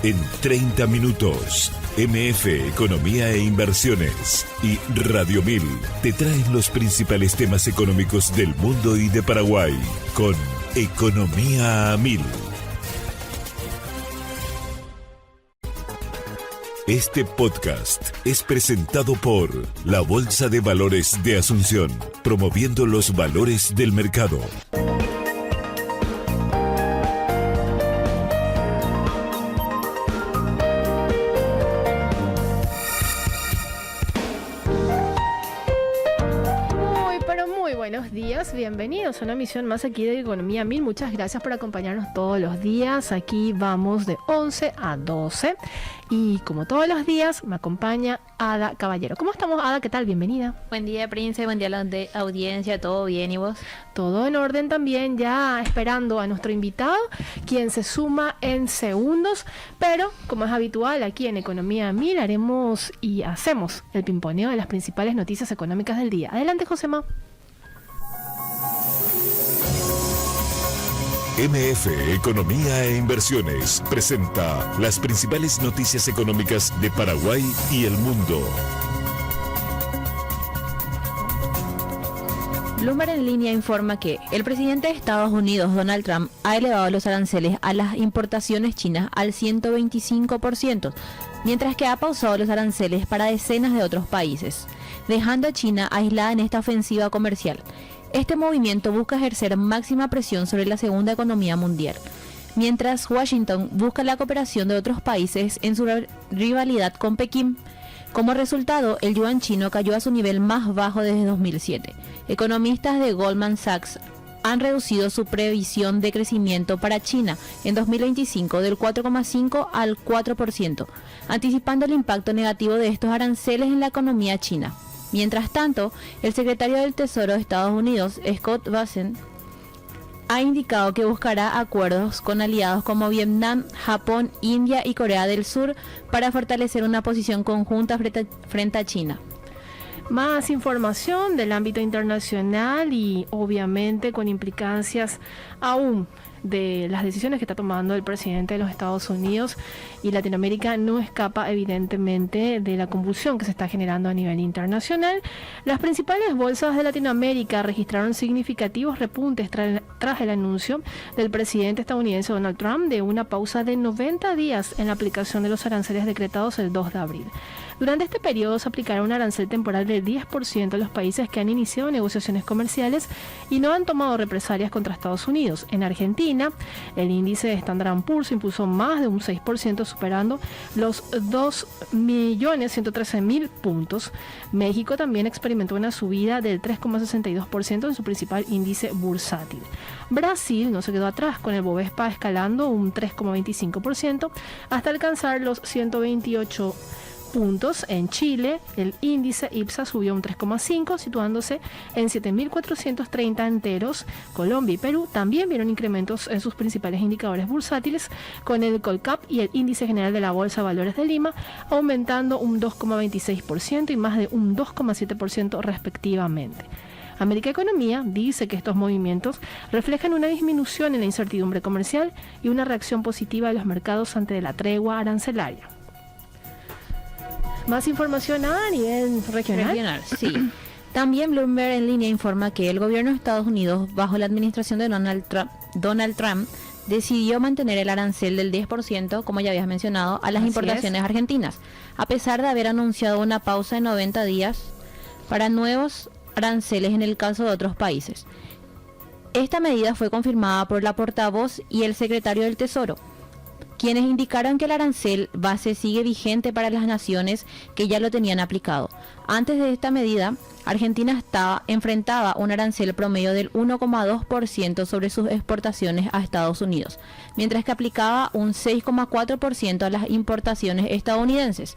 En 30 minutos, MF Economía e Inversiones y Radio 1000 te traen los principales temas económicos del mundo y de Paraguay con Economía a 1000. Este podcast es presentado por la Bolsa de Valores de Asunción, promoviendo los valores del mercado. Buenos días, bienvenidos a una emisión más aquí de Economía 1000. Muchas gracias por acompañarnos todos los días. Aquí vamos de 11 a 12 y como todos los días me acompaña Ada Caballero. ¿Cómo estamos, Ada? ¿Qué tal? Bienvenida. Buen día, Prince. Buen día a la audiencia. ¿Todo bien? ¿Y vos? Todo en orden también, ya esperando a nuestro invitado, quien se suma en segundos. Pero, como es habitual aquí en Economía 1000, haremos y hacemos el pimponeo de las principales noticias económicas del día. Adelante, Josema. MF Economía e Inversiones presenta las principales noticias económicas de Paraguay y el mundo. Bloomberg en línea informa que el presidente de Estados Unidos, Donald Trump, ha elevado los aranceles a las importaciones chinas al 125%, mientras que ha pausado los aranceles para decenas de otros países, dejando a China aislada en esta ofensiva comercial. Este movimiento busca ejercer máxima presión sobre la segunda economía mundial, mientras Washington busca la cooperación de otros países en su rivalidad con Pekín. Como resultado, el yuan chino cayó a su nivel más bajo desde 2007. Economistas de Goldman Sachs han reducido su previsión de crecimiento para China en 2025 del 4,5 al 4%, anticipando el impacto negativo de estos aranceles en la economía china. Mientras tanto, el secretario del Tesoro de Estados Unidos, Scott Bessent, ha indicado que buscará acuerdos con aliados como Vietnam, Japón, India y Corea del Sur para fortalecer una posición conjunta frente a China. Más información del ámbito internacional y obviamente con implicancias aún de las decisiones que está tomando el presidente de los Estados Unidos, y Latinoamérica no escapa evidentemente de la convulsión que se está generando a nivel internacional. Las principales bolsas de Latinoamérica registraron significativos repuntes tras el anuncio del presidente estadounidense Donald Trump de una pausa de 90 días en la aplicación de los aranceles decretados el 2 de abril. Durante este periodo se aplicará un arancel temporal del 10% a los países que han iniciado negociaciones comerciales y no han tomado represalias contra Estados Unidos. En Argentina, el índice de Standard & Poor's impulsó más de un 6%, superando los 2.113.000 puntos. México también experimentó una subida del 3,62% en su principal índice bursátil. Brasil no se quedó atrás, con el Bovespa escalando un 3,25% hasta alcanzar los 128 puntos. En Chile, el índice IPSA subió un 3,5, situándose en 7.430 enteros. Colombia y Perú también vieron incrementos en sus principales indicadores bursátiles, con el Colcap y el índice general de la Bolsa de Valores de Lima aumentando un 2,26% y más de un 2,7% respectivamente. América Economía dice que estos movimientos reflejan una disminución en la incertidumbre comercial y una reacción positiva de los mercados ante la tregua arancelaria. Más información a nivel regional. Sí. También Bloomberg en línea informa que el gobierno de Estados Unidos, bajo la administración de Donald Trump, decidió mantener el arancel del 10%, como ya habías mencionado, a las importaciones argentinas, a pesar de haber anunciado una pausa de 90 días para nuevos aranceles en el caso de otros países. Esta medida fue confirmada por la portavoz y el secretario del Tesoro, quienes indicaron que el arancel base sigue vigente para las naciones que ya lo tenían aplicado. Antes de esta medida, Argentina enfrentaba un arancel promedio del 1,2% sobre sus exportaciones a Estados Unidos, mientras que aplicaba un 6,4% a las importaciones estadounidenses.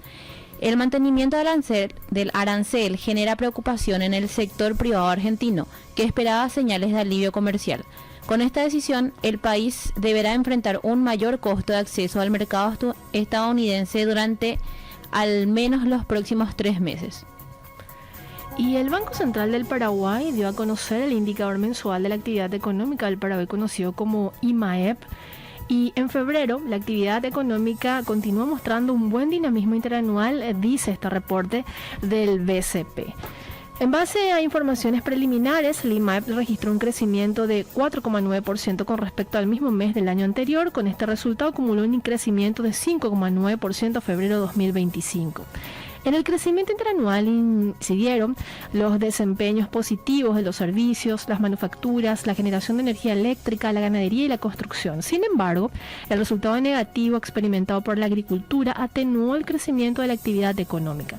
El mantenimiento del arancel genera preocupación en el sector privado argentino, que esperaba señales de alivio comercial. Con esta decisión, el país deberá enfrentar un mayor costo de acceso al mercado estadounidense durante al menos los próximos 3 meses. Y el Banco Central del Paraguay dio a conocer el indicador mensual de la actividad económica del Paraguay, conocido como IMAEP, Y en febrero, la actividad económica continúa mostrando un buen dinamismo interanual, dice este reporte del BCP. En base a informaciones preliminares, el IMAEP registró un crecimiento de 4,9% con respecto al mismo mes del año anterior. Con este resultado acumuló un crecimiento de 5,9% a febrero 2025. En el crecimiento interanual incidieron los desempeños positivos de los servicios, las manufacturas, la generación de energía eléctrica, la ganadería y la construcción. Sin embargo, el resultado negativo experimentado por la agricultura atenuó el crecimiento de la actividad económica.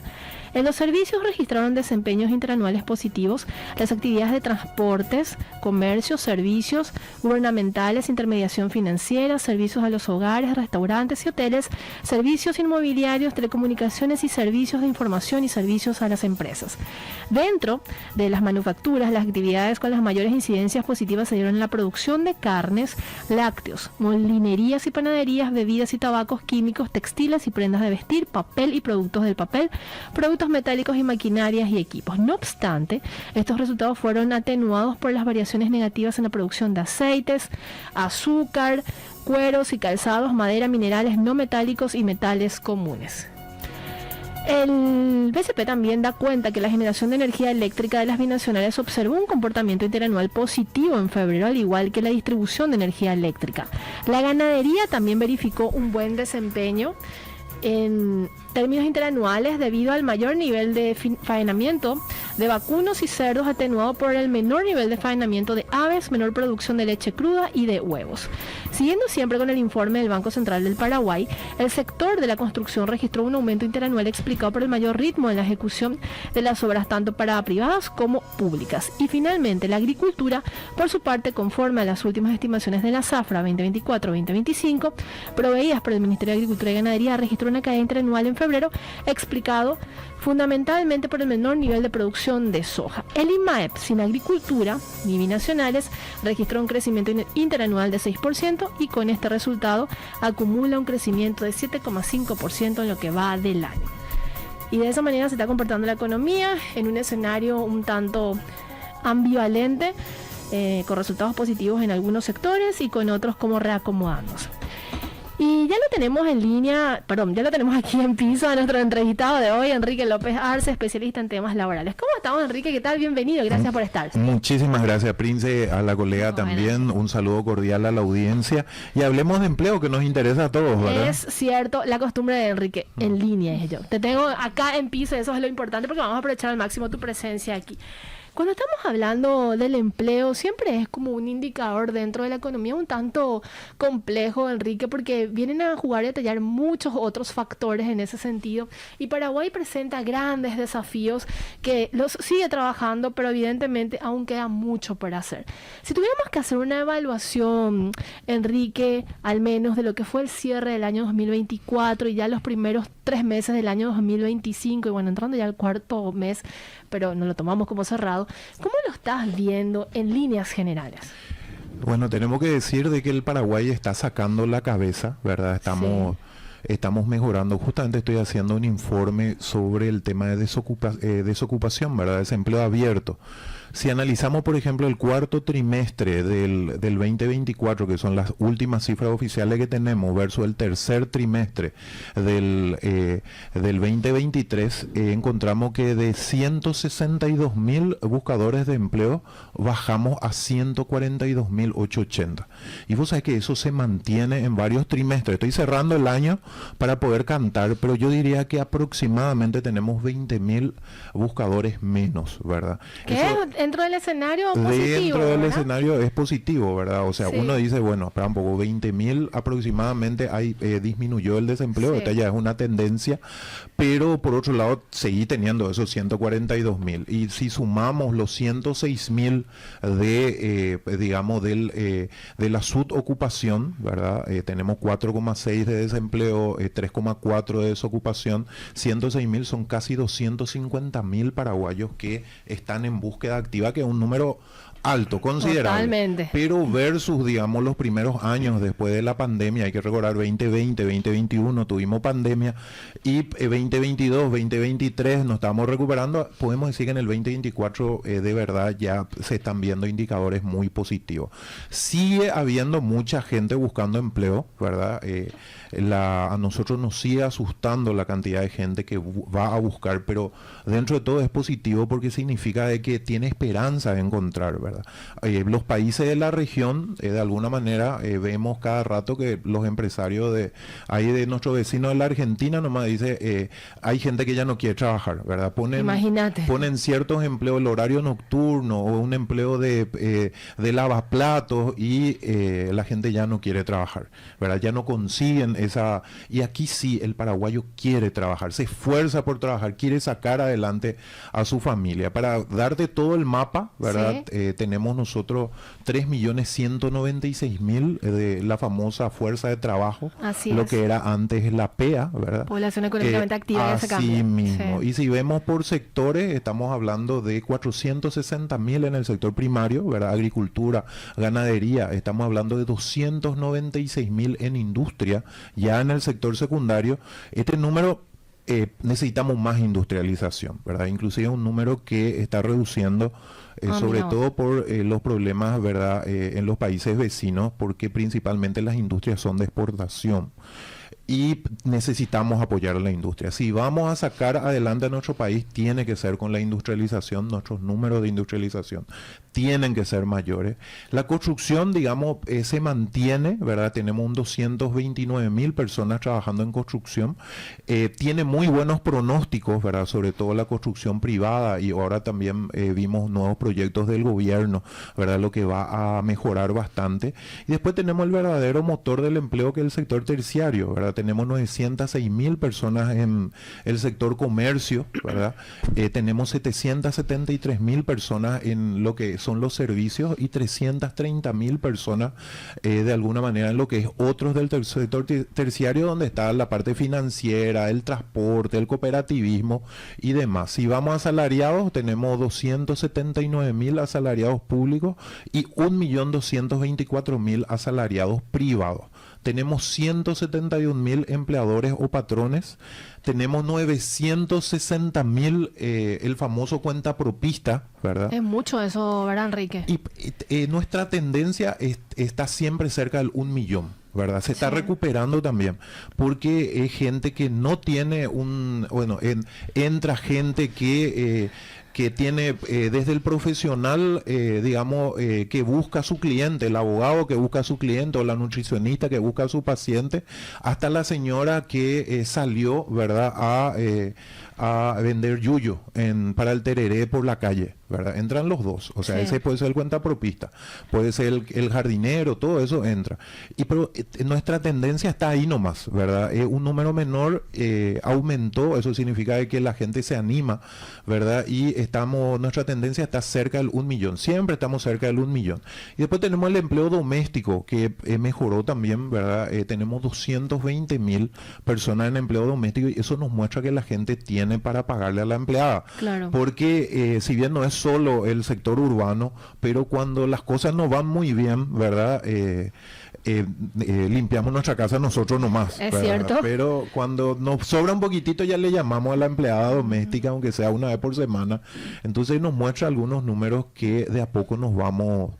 En los servicios registraron desempeños interanuales positivos las actividades de transportes, comercio, servicios gubernamentales, intermediación financiera, servicios a los hogares, restaurantes y hoteles, servicios inmobiliarios, telecomunicaciones y servicios de información y servicios a las empresas. Dentro de las manufacturas, las actividades con las mayores incidencias positivas se dieron en la producción de carnes, lácteos, molinerías y panaderías, bebidas y tabacos, químicos, textiles y prendas de vestir, papel y productos del papel, productos metálicos y maquinarias y equipos. No obstante, estos resultados fueron atenuados por las variaciones negativas en la producción de aceites, azúcar, cueros y calzados, madera, minerales no metálicos y metales comunes. El BCP también da cuenta que la generación de energía eléctrica de las binacionales observó un comportamiento interanual positivo en febrero, al igual que la distribución de energía eléctrica. La ganadería también verificó un buen desempeño en términos interanuales debido al mayor nivel de faenamiento de vacunos y cerdos, atenuado por el menor nivel de faenamiento de aves, menor producción de leche cruda y de huevos. Siguiendo siempre con el informe del Banco Central del Paraguay, el sector de la construcción registró un aumento interanual explicado por el mayor ritmo en la ejecución de las obras tanto para privadas como públicas. Y finalmente, la agricultura, por su parte, conforme a las últimas estimaciones de la Zafra 2024-2025, proveídas por el Ministerio de Agricultura y Ganadería, registró una caída interanual en febrero, explicado fundamentalmente por el menor nivel de producción de soja. El IMAEP, sin agricultura ni binacionales, registró un crecimiento interanual de 6% y con este resultado acumula un crecimiento de 7,5% en lo que va del año. Y de esa manera se está comportando la economía en un escenario un tanto ambivalente, con resultados positivos en algunos sectores y con otros como reacomodándose. Y ya lo tenemos en línea, ya lo tenemos aquí en piso a nuestro entrevistado de hoy, Enrique López Arce, especialista en temas laborales. ¿Cómo estamos, Enrique? ¿Qué tal? Bienvenido, gracias por estar. Muchísimas gracias, Prince, a la colega también, un saludo cordial a la audiencia. Y hablemos de empleo, que nos interesa a todos, ¿verdad? Es cierto, la costumbre de Enrique, en línea es yo. Te tengo acá en piso, eso es lo importante, porque vamos a aprovechar al máximo tu presencia aquí. Cuando estamos hablando del empleo, siempre es como un indicador dentro de la economía un tanto complejo, Enrique, porque vienen a jugar y a tallar muchos otros factores en ese sentido. Y Paraguay presenta grandes desafíos que los sigue trabajando, pero evidentemente aún queda mucho por hacer. Si tuviéramos que hacer una evaluación, Enrique, al menos de lo que fue el cierre del año 2024 y ya los primeros 3 meses del año 2025, y bueno, entrando ya al cuarto mes, pero no lo tomamos como cerrado, ¿cómo lo estás viendo en líneas generales? Bueno, tenemos que decir de que el Paraguay está sacando la cabeza, ¿verdad? Estamos mejorando. Justamente estoy haciendo un informe sobre el tema de desocupación, ¿verdad? Desempleo abierto. Si analizamos, por ejemplo, el cuarto trimestre del 2024, que son las últimas cifras oficiales que tenemos, versus el tercer trimestre del 2023, encontramos que de 162.000 buscadores de empleo bajamos a 142.880. Y vos sabés que eso se mantiene en varios trimestres. Estoy cerrando el año para poder cantar, pero yo diría que aproximadamente tenemos 20.000 buscadores menos, ¿verdad? Dentro del escenario positivo, dentro del ¿verdad? escenario es positivo, ¿verdad? O sea, sí. Uno dice, bueno, espera un poco, 20.000 aproximadamente disminuyó el desempleo, sí. Esta ya es una tendencia, pero por otro lado seguí teniendo esos 142.000. Y si sumamos los 106.000 de la subocupación, ¿verdad? Tenemos 4,6 de desempleo, 3,4 de desocupación, 106.000 son casi 250.000 paraguayos que están en búsqueda activa, que es un número alto, considerable. Totalmente. Pero versus, digamos, los primeros años después de la pandemia, hay que recordar 2020, 2021, tuvimos pandemia, y 2022, 2023 nos estamos recuperando. Podemos decir que en el 2024 de verdad ya se están viendo indicadores muy positivos. Sigue habiendo mucha gente buscando empleo, ¿verdad? A nosotros nos sigue asustando la cantidad de gente que va a buscar, pero dentro de todo es positivo porque significa de que tiene esperanza de encontrar, ¿verdad? Los países de la región, de alguna manera, vemos cada rato que los empresarios de nuestro vecino de la Argentina nomás dice, hay gente que ya no quiere trabajar, ¿verdad? Ponen ciertos empleos, el horario nocturno o un empleo de lavaplatos y la gente ya no quiere trabajar, ¿verdad? Ya no consiguen esa... Y aquí sí, el paraguayo quiere trabajar, se esfuerza por trabajar, quiere sacar adelante a su familia. Para darte todo el mapa, ¿verdad? ¿Sí? Tenemos nosotros 3.196.000 de la famosa fuerza de trabajo, lo que era antes la PEA, ¿verdad? Población económicamente activa. Así mismo. Sí. Y si vemos por sectores, estamos hablando de 460.000 en el sector primario, ¿verdad? Agricultura, ganadería, estamos hablando de 296.000 en industria, ya en el sector secundario. Este número necesitamos más industrialización, ¿verdad? Inclusive un número que está reduciendo sobre todo por los problemas, ¿verdad? En los países vecinos, porque principalmente las industrias son de exportación. Y necesitamos apoyar a la industria. Si vamos a sacar adelante a nuestro país, tiene que ser con la industrialización. Nuestros números de industrialización tienen que ser mayores. La construcción, digamos, se mantiene, ¿verdad? Tenemos un 229.000 personas trabajando en construcción. Tiene muy buenos pronósticos, ¿verdad? Sobre todo la construcción privada, y ahora también vimos nuevos proyectos del gobierno, ¿verdad? Lo que va a mejorar bastante. Y después tenemos el verdadero motor del empleo, que es el sector terciario, ¿verdad? Tenemos 906.000 personas en el sector comercio, ¿verdad? Tenemos 773.000 personas en lo que son los servicios y 330.000 personas de alguna manera en lo que es otros del sector terciario, donde está la parte financiera, el transporte, el cooperativismo y demás. Si vamos a asalariados, tenemos 279.000 asalariados públicos y 1.224.000 asalariados privados. Tenemos 171.000 empleadores o patrones, tenemos 960.000 el famoso cuentapropista, ¿verdad? Es mucho eso, ¿verdad, Enrique? Y nuestra tendencia está siempre cerca del 1 millón, ¿verdad? Se está recuperando también, porque es gente que no tiene entra gente que tiene desde el profesional, digamos, que busca a su cliente, el abogado que busca a su cliente, o la nutricionista que busca a su paciente, hasta la señora que salió, ¿verdad?, a vender yuyo para el tereré por la calle, ¿verdad? Entran los dos, o sea, ese puede ser el cuentapropista, puede ser el jardinero, todo eso entra. Pero nuestra tendencia está ahí nomás, ¿verdad? Un número menor aumentó, eso significa que la gente se anima, ¿verdad? Y nuestra tendencia está cerca del 1 millón, siempre estamos cerca del 1 millón. Y después tenemos el empleo doméstico, que mejoró también, ¿verdad? Tenemos 220.000 personas en empleo doméstico, y eso nos muestra que la gente tiene para pagarle a la empleada. Claro. Porque si bien no es solo el sector urbano, pero cuando las cosas no van muy bien, ¿verdad? Limpiamos nuestra casa nosotros nomás. Es ¿verdad? cierto. Pero cuando nos sobra un poquitito ya le llamamos a la empleada doméstica, aunque sea una vez por semana. Entonces nos muestra algunos números que de a poco nos vamos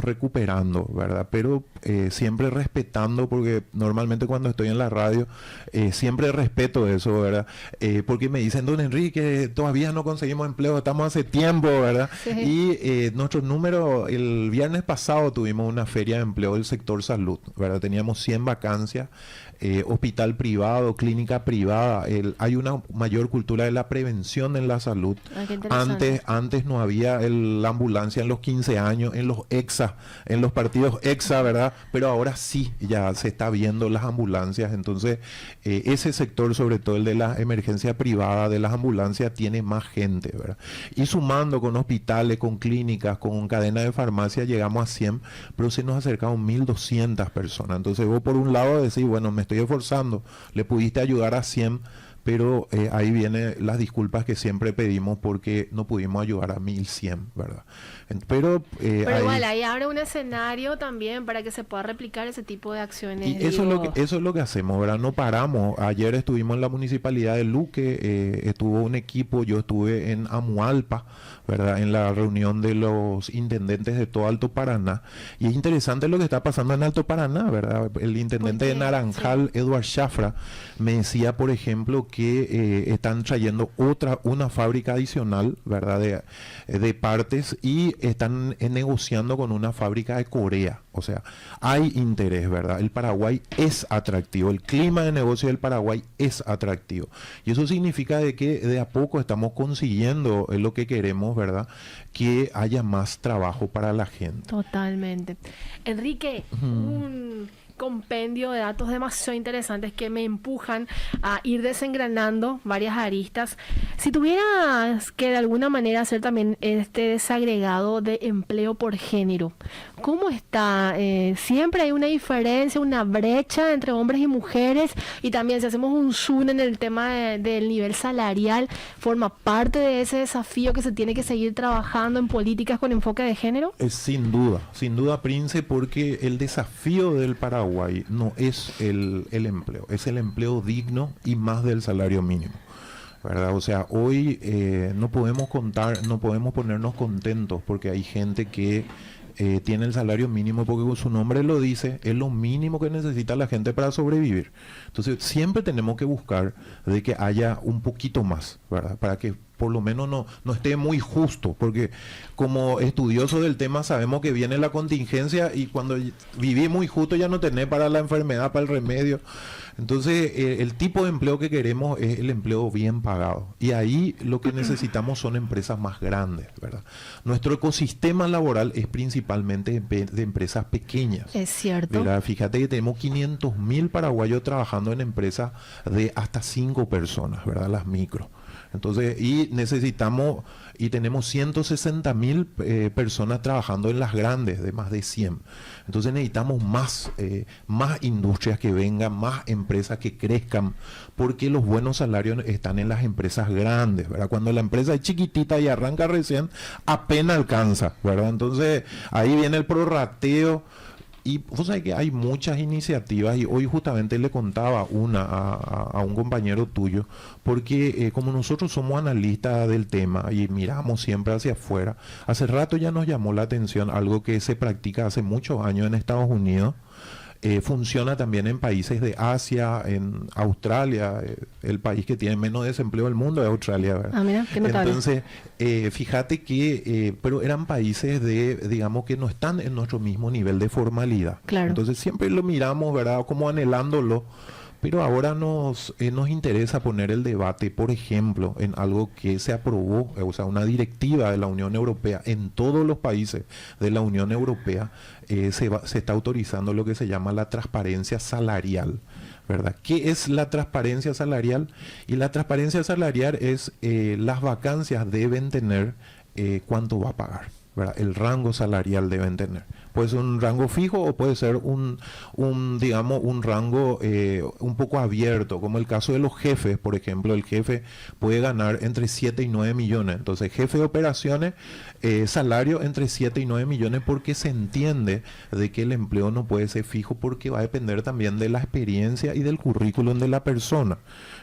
recuperando, ¿verdad? Pero siempre respetando, porque normalmente cuando estoy en la radio siempre respeto eso, ¿verdad? Porque me dicen, don Enrique, todavía no conseguimos empleo, estamos hace tiempo, ¿verdad? Sí. Y nuestros números, el viernes pasado tuvimos una feria de empleo del sector salud, ¿verdad? Teníamos 100 vacancias, hospital privado, clínica privada, hay una mayor cultura de la prevención en la salud. Antes no había la ambulancia en los 15 años, en los EXA, en los partidos EXA, ¿verdad? Pero ahora sí, ya se está viendo las ambulancias. Entonces, ese sector, sobre todo el de la emergencia privada, de las ambulancias, tiene más gente, ¿verdad? Y sumando con hospitales, con clínicas, con cadenas de farmacia, llegamos a 100, pero se nos acercaron 1.200 personas. Entonces, vos por un lado decís, bueno, me estoy esforzando, le pudiste ayudar a 100, pero ahí vienen las disculpas que siempre pedimos porque no pudimos ayudar a 1.100, ¿verdad? Pero igual ahí abre un escenario también para que se pueda replicar ese tipo de acciones. Y eso es lo que hacemos, ¿verdad? No paramos. Ayer estuvimos en la municipalidad de Luque, estuvo un equipo, yo estuve en Amualpa, ¿verdad? En la reunión de los intendentes de todo Alto Paraná. Y es interesante lo que está pasando en Alto Paraná, ¿verdad? El intendente de Naranjal, sí, Eduard Schafra, me decía, por ejemplo, que están trayendo una fábrica adicional, ¿verdad? De partes, y están negociando con una fábrica de Corea. O sea, hay interés, ¿verdad? El Paraguay es atractivo, el clima de negocio del Paraguay es atractivo. Y eso significa de que de a poco estamos consiguiendo lo que queremos, ¿verdad? Que haya más trabajo para la gente. Totalmente. Enrique, un compendio de datos demasiado interesantes que me empujan a ir desengranando varias aristas. Si tuvieras que de alguna manera hacer también este desagregado de empleo por género, ¿cómo está? Siempre hay una diferencia, una brecha entre hombres y mujeres, y también si hacemos un zoom en el tema del nivel salarial, ¿forma parte de ese desafío que se tiene que seguir trabajando en políticas con enfoque de género? Sin duda, Prince, porque el desafío del Paraguay no es el empleo, es el empleo digno y más del salario mínimo, ¿verdad? O sea, hoy no podemos ponernos contentos porque hay gente que tiene el salario mínimo, porque su nombre lo dice, es lo mínimo que necesita la gente para sobrevivir. Entonces siempre tenemos que buscar de que haya un poquito más, ¿verdad? Para que por lo menos no esté muy justo, porque como estudiosos del tema sabemos que viene la contingencia y cuando viví muy justo ya no tenés para la enfermedad, para el remedio. Entonces el tipo de empleo que queremos es el empleo bien pagado, y ahí lo que necesitamos son empresas más grandes, ¿verdad? Nuestro ecosistema laboral es principalmente de empresas pequeñas. Es cierto. ¿Verdad? Fíjate que tenemos 500.000 paraguayos trabajando en empresas de hasta 5 personas, ¿verdad? Las micro. Entonces, y tenemos 160.000 personas trabajando en las grandes, de más de 100. Entonces necesitamos más industrias que vengan, más empresas que crezcan, porque los buenos salarios están en las empresas grandes, ¿verdad? Cuando la empresa es chiquitita y arranca recién, apenas alcanza, ¿verdad? Entonces ahí viene el prorrateo. Y vos sabés que hay muchas iniciativas, y hoy justamente le contaba una a un compañero tuyo, porque como nosotros somos analistas del tema y miramos siempre hacia afuera, hace rato ya nos llamó la atención algo que se practica hace muchos años en Estados Unidos. Funciona también en países de Asia, en Australia, el país que tiene menos desempleo del mundo es Australia, ¿verdad? Ah, mira, qué notable. Entonces, fíjate que, pero eran países digamos que no están en nuestro mismo nivel de formalidad. Claro. Entonces siempre lo miramos, ¿verdad? Como anhelándolo. Pero ahora nos interesa poner el debate, por ejemplo, en algo que se aprobó, o sea, una directiva de la Unión Europea. En todos los países de la Unión Europea se está autorizando lo que se llama la transparencia salarial, ¿verdad? ¿Qué es la transparencia salarial? Y la transparencia salarial es las vacancias deben tener cuánto va a pagar, ¿verdad? El rango salarial deben tener. Puede ser un rango fijo o puede ser un rango un poco abierto, como el caso de los jefes, por ejemplo. El jefe puede ganar entre 7 y 9 millones. Entonces, jefe de operaciones, salario entre 7 y 9 millones, porque se entiende de que el empleo no puede ser fijo, porque va a depender también de la experiencia y del currículum de la persona.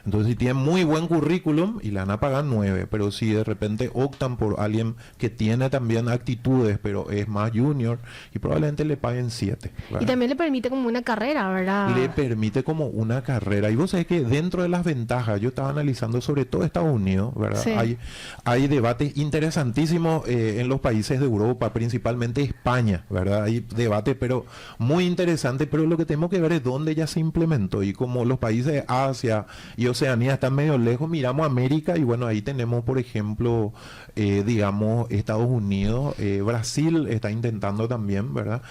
Entonces, si tiene muy buen currículum y le van a pagar 9, pero si de repente optan por alguien que tiene también actitudes, pero es más junior, y probablemente le paguen 7. Y también le permite como una carrera, ¿verdad? Le permite como una carrera. Y vos sabés que dentro de las ventajas, yo estaba analizando sobre todo Estados Unidos, ¿verdad? Sí. Hay debates interesantísimos en los países de Europa, principalmente España, ¿verdad? Hay debates, pero muy interesantes, pero lo que tenemos que ver es dónde ya se implementó. Y como los países de Asia y Oceanía están medio lejos, miramos América, y bueno, ahí tenemos, por ejemplo, digamos, Estados Unidos, Brasil está intentando también, ¿verdad?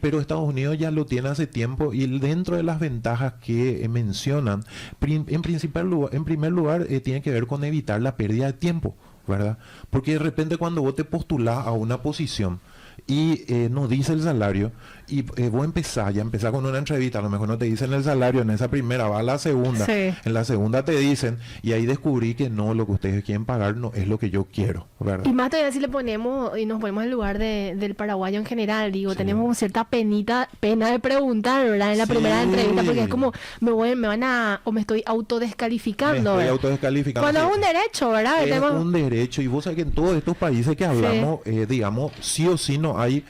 Pero Estados Unidos ya lo tiene hace tiempo, y dentro de las ventajas que mencionan, en primer lugar, tiene que ver con evitar la pérdida de tiempo, ¿verdad? Porque de repente cuando vos te postulás a una posición y no dice el salario, y vos empezás con una entrevista, a lo mejor no te dicen el salario en esa primera, va a la segunda, en la segunda te dicen, y ahí descubrí que no, lo que ustedes quieren pagar no es lo que yo quiero, ¿verdad? Y más todavía si le ponemos, y nos ponemos en lugar del paraguayo en general, digo, tenemos como cierta pena de preguntar, ¿verdad? En la primera entrevista, porque es como, me estoy autodescalificando. Me estoy autodescalificando. Cuando es un derecho, ¿verdad? Es un derecho, y vos sabés que en todos estos países que hablamos, digamos, sí o sí no hay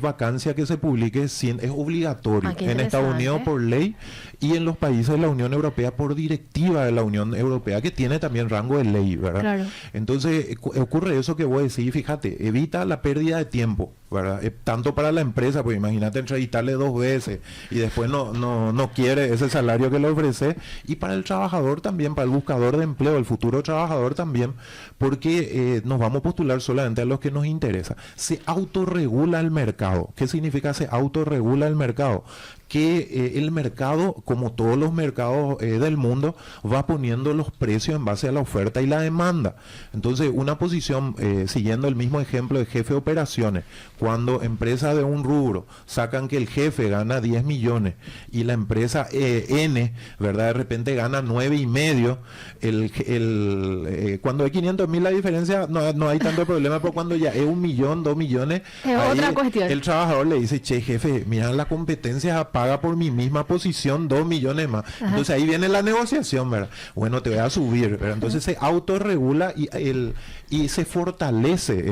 vacancia que se publique, es obligatorio en Estados Unidos por ley y en los países de la Unión Europea por directiva de la Unión Europea, que tiene también rango de ley, ¿verdad? Claro. Entonces ocurre eso que vos decís, fíjate, evita la pérdida de tiempo, ¿verdad? Tanto para la empresa, pues imagínate entrevistarle 2 veces y después no quiere ese salario que le ofrece, y para el trabajador también, para el buscador de empleo, el futuro trabajador también, porque nos vamos a postular solamente a los que nos interesa. Se autorregula el mercado. ¿Qué significa se autorregula el mercado? Que el mercado, como todos los mercados del mundo, va poniendo los precios en base a la oferta y la demanda. Entonces, una posición, siguiendo el mismo ejemplo de jefe de operaciones, cuando empresas de un rubro sacan que el jefe gana 10 millones y la empresa N, ¿verdad? De repente gana 9,5, cuando hay 500,000 la diferencia no hay tanto problema, pero cuando ya es 1 millón, 2 millones, es otra cuestión. El trabajador le dice, che, jefe, mira, la competencia paga por mi misma posición 2 millones más. Ajá. Entonces ahí viene la negociación, ¿verdad? Bueno, te voy a subir, ¿verdad? Entonces se autorregula y se fortalece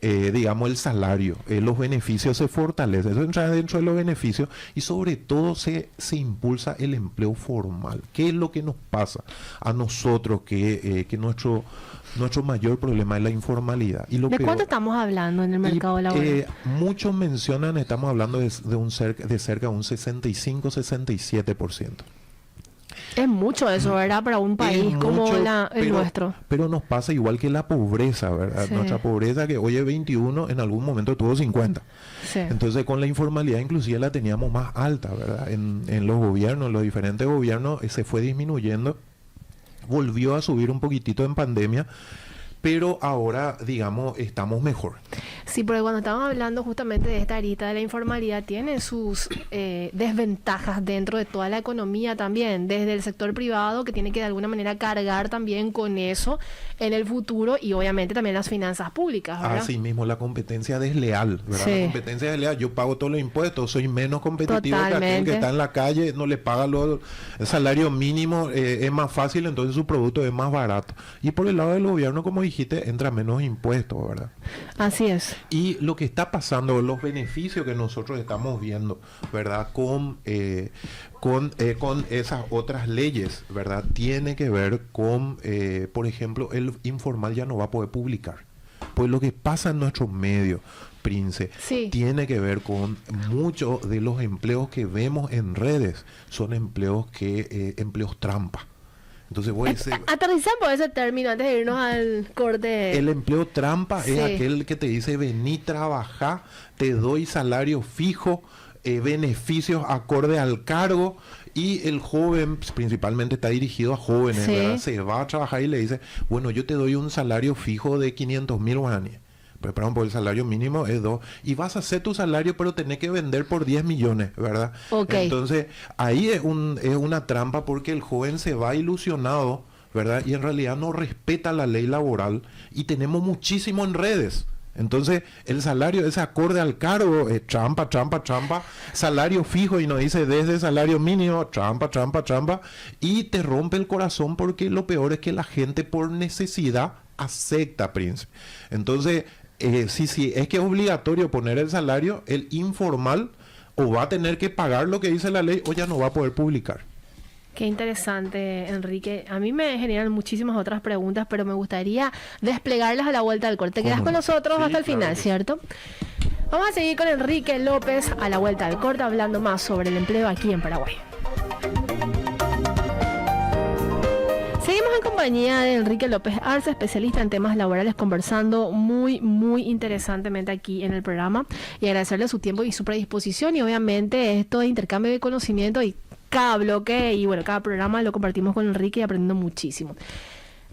digamos, el salario, los beneficios se fortalecen, eso entra dentro de los beneficios, y sobre todo se impulsa el empleo formal. ¿Qué es lo que nos pasa a nosotros que nuestro mayor problema es la informalidad? Y ¿De cuánto estamos hablando en el mercado laboral? Muchos mencionan, estamos hablando de cerca de un 65-67%. Es mucho eso, ¿verdad? Para un país como el nuestro. Pero nos pasa igual que la pobreza, ¿verdad? Sí. Nuestra pobreza, que hoy es 21, en algún momento tuvo 50. Sí. Entonces, con la informalidad inclusive la teníamos más alta, ¿verdad? En los gobiernos, en los diferentes gobiernos, se fue disminuyendo. Volvió a subir un poquitito en pandemia, pero ahora, digamos, estamos mejor. Sí, porque cuando estamos hablando justamente de esta arista de la informalidad, tiene sus desventajas dentro de toda la economía también, desde el sector privado, que tiene que de alguna manera cargar también con eso en el futuro, y obviamente también las finanzas públicas, ¿verdad? Así mismo, la competencia desleal, ¿verdad? Sí. La competencia desleal, yo pago todos los impuestos, soy menos competitivo que aquel que está en la calle, no le paga el salario mínimo, es más fácil, entonces su producto es más barato. Y por el lado del gobierno, como dijiste, entra menos impuestos, ¿verdad? Así es. Y lo que está pasando, los beneficios que nosotros estamos viendo, ¿verdad? Con esas otras leyes, ¿verdad? Tiene que ver con, por ejemplo, el informal ya no va a poder publicar. Pues lo que pasa en nuestros medios, Prince, tiene que ver con muchos de los empleos que vemos en redes, son empleos trampa. Entonces aterrizamos ese término antes de irnos al corte. El empleo trampa es aquel que te dice vení, trabajar, te doy salario fijo, beneficios acorde al cargo, y el joven principalmente está dirigido a jóvenes, ¿verdad? Se va a trabajar y le dice, bueno, yo te doy un salario fijo de 500,000 guaraníes. Pero por el salario mínimo es 2, y vas a hacer tu salario, pero tenés que vender por 10 millones, ¿verdad? Okay. Entonces ahí es una trampa, porque el joven se va ilusionado, ¿verdad? Y en realidad no respeta la ley laboral, y tenemos muchísimo en redes. Entonces el salario es acorde al cargo, trampa, salario fijo, y nos dice desde salario mínimo, trampa, y te rompe el corazón, porque lo peor es que la gente por necesidad acepta, Príncipe. Entonces sí, es que es obligatorio poner el salario, el informal o va a tener que pagar lo que dice la ley, o ya no va a poder publicar. Qué interesante, Enrique. A mí me generan muchísimas otras preguntas, pero me gustaría desplegarlas a la vuelta del corte. Te quedas con nosotros hasta el final, ¿cierto? Vamos a seguir con Enrique López a la vuelta del corte, hablando más sobre el empleo aquí en Paraguay. Seguimos en compañía de Enrique López Arce, especialista en temas laborales, conversando muy interesantemente aquí en el programa, y agradecerle su tiempo y su predisposición, y obviamente esto de intercambio de conocimiento, y cada bloque y bueno, cada programa lo compartimos con Enrique y aprendiendo muchísimo.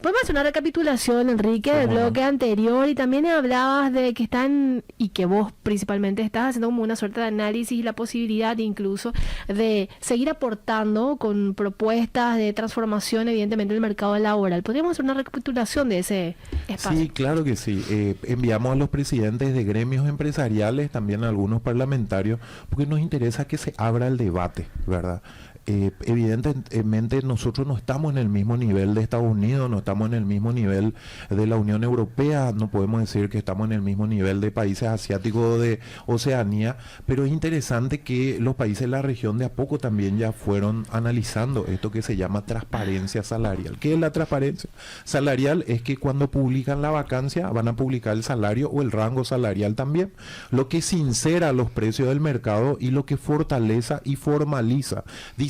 Podemos hacer una recapitulación, Enrique, del bloque anterior, y también hablabas de que están, y que vos principalmente estás haciendo como una suerte de análisis y la posibilidad incluso de seguir aportando con propuestas de transformación, evidentemente, del mercado laboral. ¿Podríamos hacer una recapitulación de ese espacio? Sí, claro que sí. Enviamos a los presidentes de gremios empresariales, también a algunos parlamentarios, porque nos interesa que se abra el debate, ¿verdad? Evidentemente nosotros no estamos en el mismo nivel de Estados Unidos, no estamos en el mismo nivel de la Unión Europea, no podemos decir que estamos en el mismo nivel de países asiáticos de Oceanía, pero es interesante que los países de la región de a poco también ya fueron analizando esto que se llama transparencia salarial. ¿Qué es la transparencia salarial? Es que cuando publican la vacancia van a publicar el salario o el rango salarial también, lo que sincera los precios del mercado y lo que fortaleza y formaliza,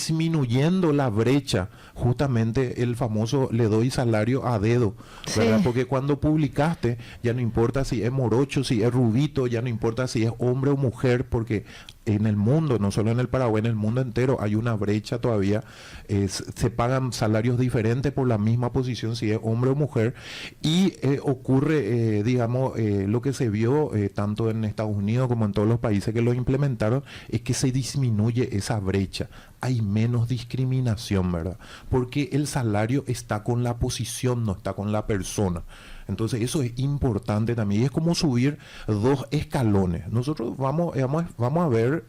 disminuyendo la brecha, justamente el famoso le doy salario a dedo, ¿verdad? Porque cuando publicaste ya no importa si es morocho, si es rubito, ya no importa si es hombre o mujer, porque en el mundo, no solo en el Paraguay, en el mundo entero hay una brecha todavía, se pagan salarios diferentes por la misma posición si es hombre o mujer, y ocurre, lo que se vio tanto en Estados Unidos como en todos los países que lo implementaron, es que se disminuye esa brecha, hay menos discriminación, ¿verdad? Porque el salario está con la posición, no está con la persona. Entonces eso es importante también, y es como subir 2 escalones. Nosotros vamos a ver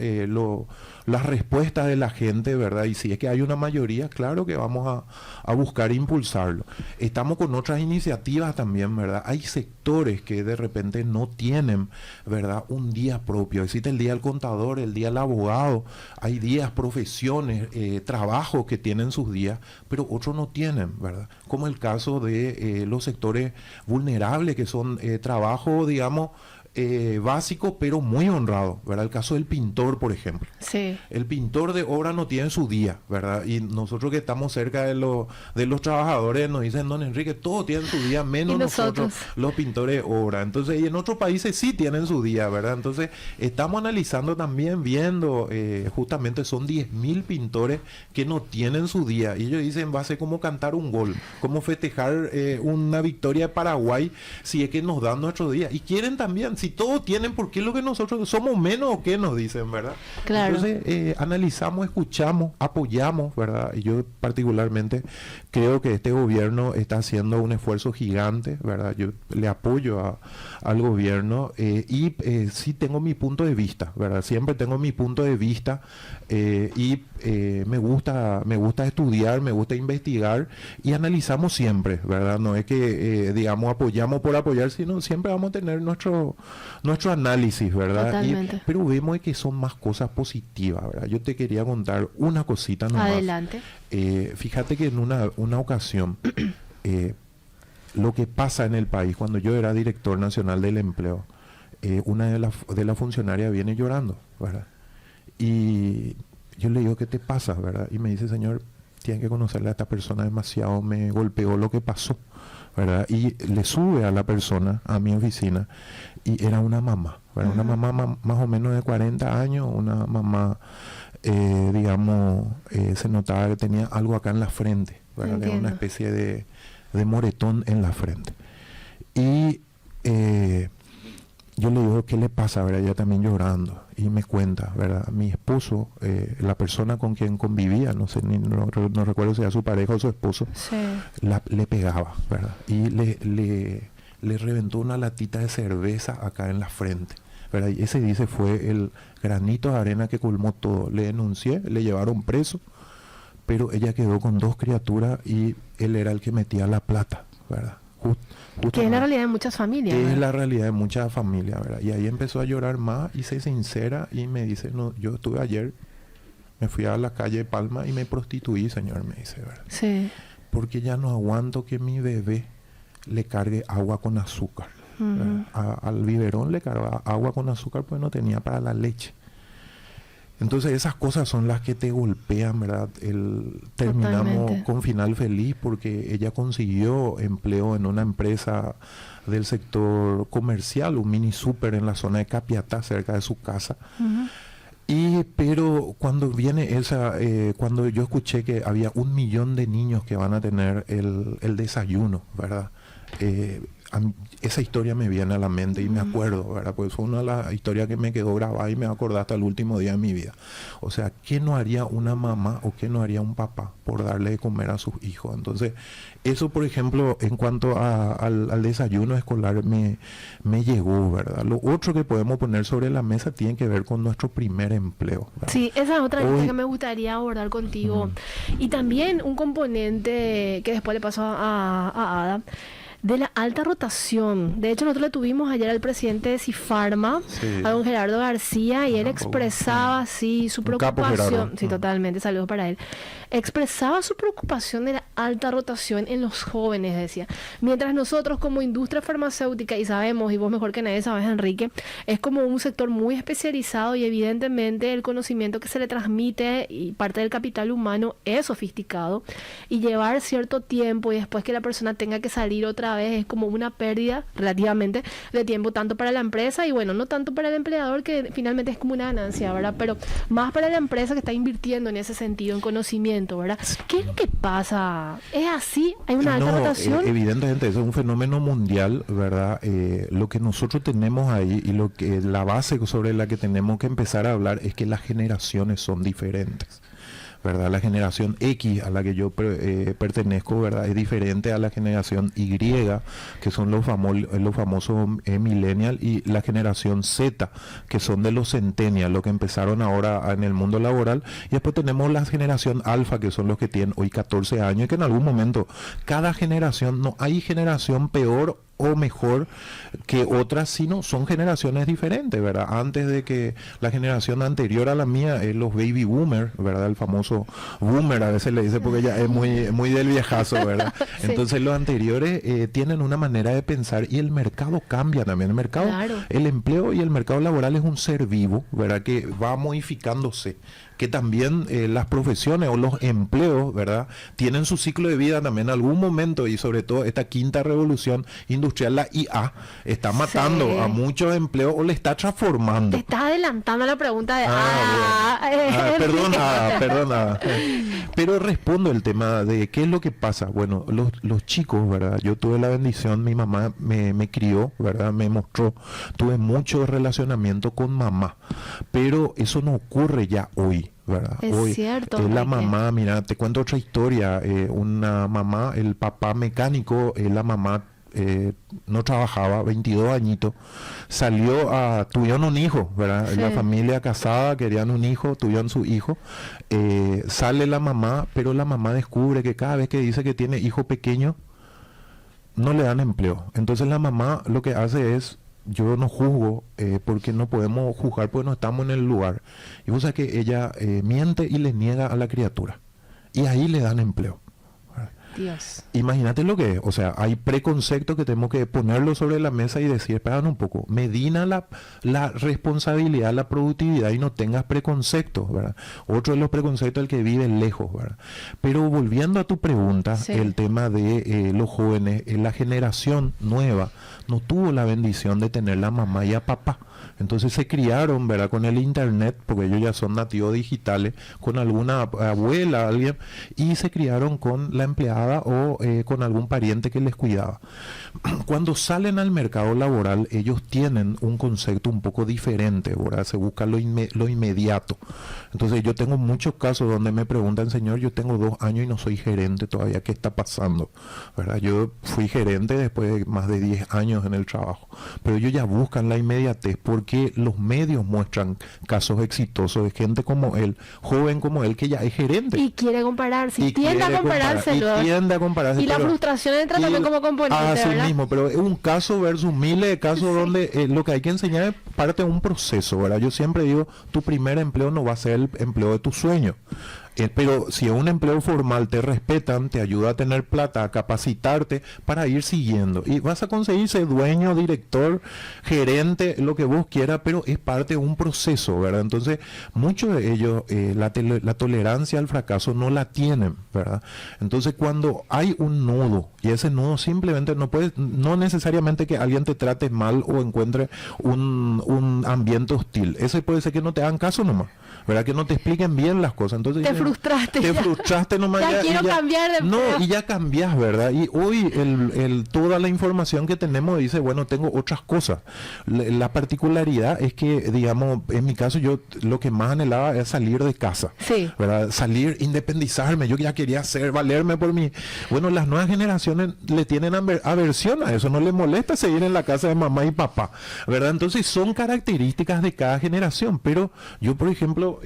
las respuestas de la gente, ¿verdad? Y si es que hay una mayoría, claro que vamos a buscar impulsarlo. Estamos con otras iniciativas también, ¿verdad? Hay sectores que de repente no tienen, ¿verdad?, un día propio. Existe el día del contador, el día del abogado, hay días, profesiones, trabajos que tienen sus días, pero otros no tienen, ¿verdad? Como el caso de los sectores vulnerables, que son trabajo, digamos, básico, pero muy honrado, ¿verdad? El caso del pintor, por ejemplo. Sí. El pintor de obra no tiene su día, ¿verdad? Y nosotros que estamos cerca de los trabajadores nos dicen, don Enrique, todos tienen su día, menos nosotros, los pintores de obra. Entonces, y en otros países sí tienen su día, ¿verdad? Entonces, estamos analizando también, viendo, justamente son 10.000 pintores que no tienen su día. Y ellos dicen, va a ser como cantar un gol, como festejar una victoria de Paraguay, si es que nos dan nuestro día. Y quieren también, si todos tienen, ¿por qué lo que nosotros somos menos o qué nos dicen, verdad? Claro. Entonces, analizamos, escuchamos, apoyamos, ¿verdad? Y yo particularmente creo que este gobierno está haciendo un esfuerzo gigante, ¿verdad? Yo le apoyo al gobierno y sí tengo mi punto de vista, ¿verdad? Siempre tengo mi punto de vista y me gusta estudiar, me gusta investigar y analizamos siempre, ¿verdad? No es que, apoyamos por apoyar, sino siempre vamos a tener nuestro análisis, ¿verdad? Pero vemos que son más cosas positivas, ¿verdad? Yo te quería contar una cosita nomás. Adelante. Fíjate que en una ocasión, lo que pasa en el país, cuando yo era director nacional del empleo, una de las funcionarias viene llorando, ¿verdad? Y yo le digo, ¿qué te pasa, verdad? Y me dice, señor, tienen que conocerle a esta persona, demasiado me golpeó lo que pasó, ¿verdad? Y le sube a la persona a mi oficina y era una mamá, ¿verdad? Una mamá más o menos de 40 años, una mamá, se notaba que tenía algo acá en la frente, ¿verdad? Era una especie de moretón en la frente. Y yo le digo, ¿qué le pasa, verdad? Ella también llorando. Y me cuenta, ¿verdad? Mi esposo, la persona con quien convivía, no recuerdo si era su pareja o su esposo, sí, le pegaba, ¿verdad? Y le reventó una latita de cerveza acá en la frente, ¿verdad? Y ese, dice, fue el granito de arena que colmó todo. Le denuncié, le llevaron preso, pero ella quedó con 2 criaturas y él era el que metía la plata, ¿verdad? Que es la realidad de muchas familias. Es la realidad de muchas familias, ¿verdad? Y ahí empezó a llorar más y se sincera y me dice, no, yo estuve ayer, me fui a la calle Palma y me prostituí, señor, me dice, ¿verdad? Sí. Porque ya no aguanto que mi bebé le cargue agua con azúcar. Al biberón le cargaba agua con azúcar pues no tenía para la leche. Entonces esas cosas son las que te golpean, ¿verdad? Terminamos Totalmente. Con final feliz porque ella consiguió empleo en una empresa del sector comercial, un mini súper en la zona de Capiatá, cerca de su casa. Pero cuando viene cuando yo escuché que había 1 millón de niños que van a tener el desayuno, ¿verdad? Esa historia me viene a la mente y me acuerdo, ¿verdad? Pues fue una de las historias que me quedó grabada y me acordé hasta el último día de mi vida. O sea, ¿qué no haría una mamá o qué no haría un papá por darle de comer a sus hijos? Entonces, eso, por ejemplo, en cuanto al desayuno escolar me llegó, ¿verdad? Lo otro que podemos poner sobre la mesa tiene que ver con nuestro primer empleo, ¿verdad? Sí, esa es otra cosa que me gustaría abordar contigo. Y también un componente que después le pasó a Ada, de la alta rotación. De hecho, nosotros le tuvimos ayer al presidente de Cifarma, a don Gerardo García, y él expresaba así su preocupación. Sí, totalmente, saludos para él. Expresaba su preocupación de la alta rotación en los jóvenes, decía. Mientras nosotros como industria farmacéutica, y sabemos, y vos mejor que nadie sabes, Enrique, es como un sector muy especializado y evidentemente el conocimiento que se le transmite y parte del capital humano es sofisticado, y llevar cierto tiempo y después que la persona tenga que salir otra vez es como una pérdida relativamente de tiempo tanto para la empresa y bueno, no tanto para el empleador, que finalmente es como una ganancia, ¿verdad? Pero más para la empresa que está invirtiendo en ese sentido, en conocimiento, ¿verdad? ¿Qué es lo que pasa? ¿Es así? ¿Hay una alta rotación? Evidentemente, eso es un fenómeno mundial, ¿verdad? Lo que nosotros tenemos ahí y la base sobre la que tenemos que empezar a hablar es que las generaciones son diferentes, ¿verdad? La generación X a la que yo pertenezco, ¿verdad? Es diferente a la generación Y, que son los famosos millennials, y la generación Z, que son de los centennials, los que empezaron ahora en el mundo laboral, y después tenemos la generación alfa, que son los que tienen hoy 14 años, y que en algún momento, cada generación, no hay generación peor o mejor que otras, sino son generaciones diferentes, ¿verdad? Antes de que la generación anterior a la mía, los baby boomers, ¿verdad? El famoso boomer, a veces le dice porque ya es muy del viejazo, ¿verdad? Sí. Entonces los anteriores tienen una manera de pensar y el mercado cambia también. El mercado, claro. El empleo y el mercado laboral es un ser vivo, ¿verdad? Que va modificándose, que también las profesiones o los empleos, ¿verdad? Tienen su ciclo de vida también en algún momento, y sobre todo esta quinta revolución industrial, la IA, está matando a muchos empleos o le está transformando. Te estás adelantando a la pregunta de perdona. Pero respondo el tema de qué es lo que pasa. Bueno, los chicos, ¿verdad? Yo tuve la bendición, mi mamá me crió, ¿verdad? Me mostró, tuve mucho relacionamiento con mamá, pero eso no ocurre ya hoy, ¿verdad? Es hoy cierto. La mamá, mira, te cuento otra historia. Una mamá, el papá mecánico, la mamá no trabajaba, 22 añitos, tuvieron un hijo, ¿verdad? Sí. La familia casada, querían un hijo, tuvieron su hijo, sale la mamá, pero la mamá descubre que cada vez que dice que tiene hijo pequeño, no le dan empleo. Entonces la mamá lo que hace es, yo no juzgo, porque no podemos juzgar porque no estamos en el lugar, y vos sabés que ella miente y le niega a la criatura, y ahí le dan empleo. Dios. Imagínate lo que es, o sea, hay preconceptos que tenemos que ponerlo sobre la mesa y decir, espera un poco, medina la responsabilidad, la productividad y no tengas preconceptos, ¿verdad? Otro de los preconceptos es el que vive lejos, ¿verdad? Pero volviendo a tu pregunta, sí. El tema de los jóvenes, la generación nueva no tuvo la bendición de tener la mamá y a papá. Entonces se criaron, ¿verdad? Con el internet, porque ellos ya son nativos digitales, con alguna abuela, alguien, y se criaron con la empleada o con algún pariente que les cuidaba. Cuando salen al mercado laboral, ellos tienen un concepto un poco diferente, ¿verdad? Se busca lo inmediato. Entonces yo tengo muchos casos donde me preguntan, señor, yo tengo 2 años y no soy gerente todavía, ¿qué está pasando? ¿Verdad? Yo fui gerente después de más de 10 años en el trabajo, pero ellos ya buscan la inmediatez porque los medios muestran casos exitosos de gente como él, joven como él, que ya es gerente. Y quiere compararse, y tiende a comparárselo. Y la frustración entra también como componente, ¿verdad? Mismo, pero es un caso versus miles de casos donde lo que hay que enseñar es parte de un proceso, ¿verdad? Yo siempre digo, tu primer empleo no va a ser el empleo de tus sueños. Pero si es un empleo formal, te respetan, te ayuda a tener plata, a capacitarte para ir siguiendo. Y vas a conseguir ser dueño, director, gerente, lo que vos quieras, pero es parte de un proceso, ¿verdad? Entonces, muchos de ellos la tolerancia al fracaso no la tienen, ¿verdad? Entonces, cuando hay un nudo, y ese nudo simplemente no necesariamente que alguien te trate mal o encuentre un ambiente hostil. Ese puede ser que no te hagan caso nomás, ¿verdad? Que no te expliquen bien las cosas. Entonces, te frustraste nomás. Ya quiero cambiar de No, y ya cambias, ¿verdad? Y hoy toda la información que tenemos dice, bueno, tengo otras cosas. La particularidad es que, digamos, en mi caso, yo lo que más anhelaba es salir de casa, sí, ¿verdad? Salir, independizarme. Yo ya quería valerme por mí. Bueno, las nuevas generaciones le tienen aversión a eso, no les molesta seguir en la casa de mamá y papá, ¿verdad? Entonces son características de cada generación, pero yo, por ejemplo,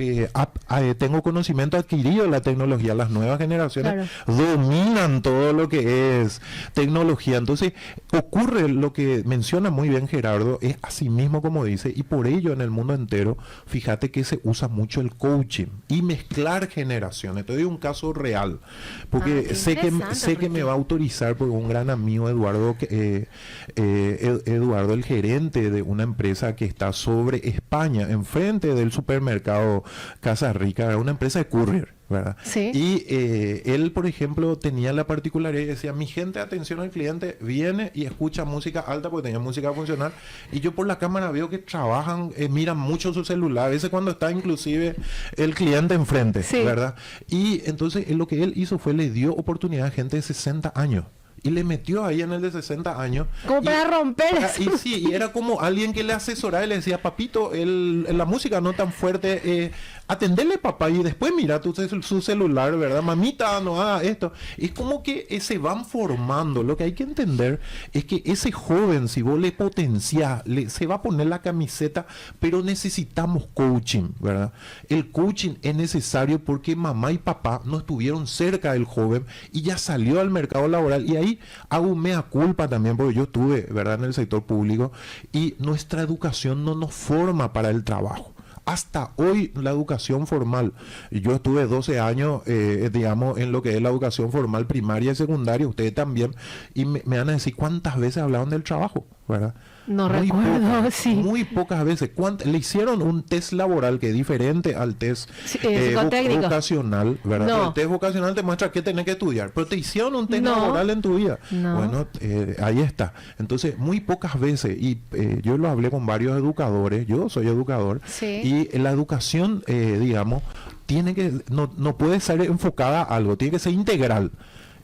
tengo conocimiento adquirido de la tecnología. Las nuevas generaciones dominan todo lo que es tecnología. Entonces ocurre lo que menciona muy bien Gerardo, es así mismo como dice, y por ello en el mundo entero, fíjate que se usa mucho el coaching y mezclar generaciones. Te doy un caso real, porque sé que me va a autorizar, porque un gran amigo, Eduardo, el gerente de una empresa que está sobre España, enfrente del supermercado Casa Rica, una empresa de courier, ¿verdad? Sí. Y él, por ejemplo, tenía la particularidad, decía, mi gente, atención al cliente, viene y escucha música alta, porque tenía música funcional, y yo por la cámara veo que trabajan, miran mucho su celular, a veces cuando está inclusive el cliente enfrente, sí, ¿verdad? Y entonces lo que él hizo fue, le dio oportunidad a gente de 60 años. Y le metió ahí en el de 60 años. Como para romper eso. Y sí, y era como alguien que le asesoraba y le decía, papito, la música no tan fuerte, atendele, papá, y después mira su celular, ¿verdad? Mamita, no haga esto. Es como que se van formando. Lo que hay que entender es que ese joven, si vos le potenciás, se va a poner la camiseta, pero necesitamos coaching, ¿verdad? El coaching es necesario porque mamá y papá no estuvieron cerca del joven y ya salió al mercado laboral. Y ahí hago mea culpa también, porque yo estuve, ¿verdad?, en el sector público, y nuestra educación no nos forma para el trabajo. Hasta hoy la educación formal, yo estuve 12 años, digamos, en lo que es la educación formal primaria y secundaria, ustedes también, y me van a decir cuántas veces hablaban del trabajo, ¿verdad? No recuerdo, sí. Muy pocas veces. Le hicieron un test laboral que es diferente al test vocacional, ¿verdad? No. El test vocacional te muestra qué tenés que estudiar, pero te hicieron un test laboral en tu vida. No. Bueno, ahí está. Entonces, muy pocas veces, y yo lo hablé con varios educadores, yo soy educador, sí, y la educación, digamos, no puede ser enfocada a algo, tiene que ser integral.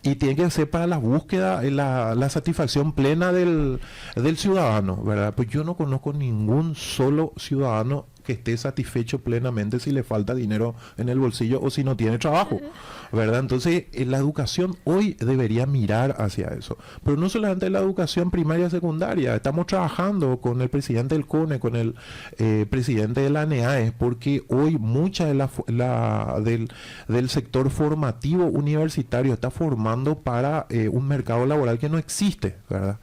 Y tiene que ser para la búsqueda, la satisfacción plena del ciudadano, ¿verdad? Pues yo no conozco ningún solo ciudadano que esté satisfecho plenamente si le falta dinero en el bolsillo o si no tiene trabajo, ¿verdad? Entonces, la educación hoy debería mirar hacia eso. Pero no solamente la educación primaria y secundaria. Estamos trabajando con el presidente del CONE, con el presidente de la ANEAES, porque hoy mucha del sector formativo universitario está formando para un mercado laboral que no existe, ¿verdad?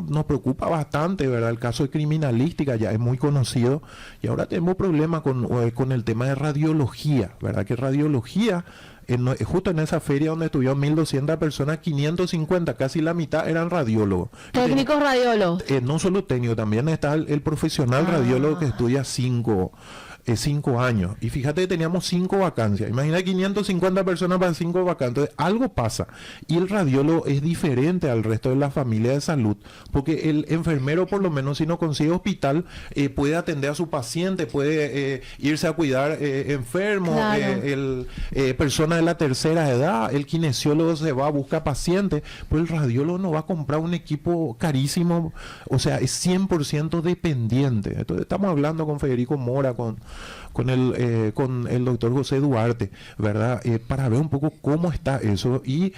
Nos preocupa bastante, ¿verdad? El caso de criminalística ya es muy conocido, y ahora tenemos problemas con el tema de radiología, ¿verdad? Que radiología, justo en esa feria donde estuvieron 1.200 personas, 550, casi la mitad eran radiólogos. ¿Técnicos radiólogos? No solo técnicos, también está el profesional radiólogo que estudia 5 años. Y fíjate que teníamos 5 vacancias. Imagina 550 personas para 5 vacantes. Algo pasa. Y el radiólogo es diferente al resto de la familia de salud, porque el enfermero, por lo menos si no consigue hospital, puede atender a su paciente, puede irse a cuidar enfermos, claro, personas de la tercera edad. El kinesiólogo se va a buscar pacientes, pero el radiólogo no va a comprar un equipo carísimo. O sea, es 100% dependiente. Entonces estamos hablando con Federico Mora, con el doctor José Duarte, ¿verdad? Para ver un poco cómo está eso, y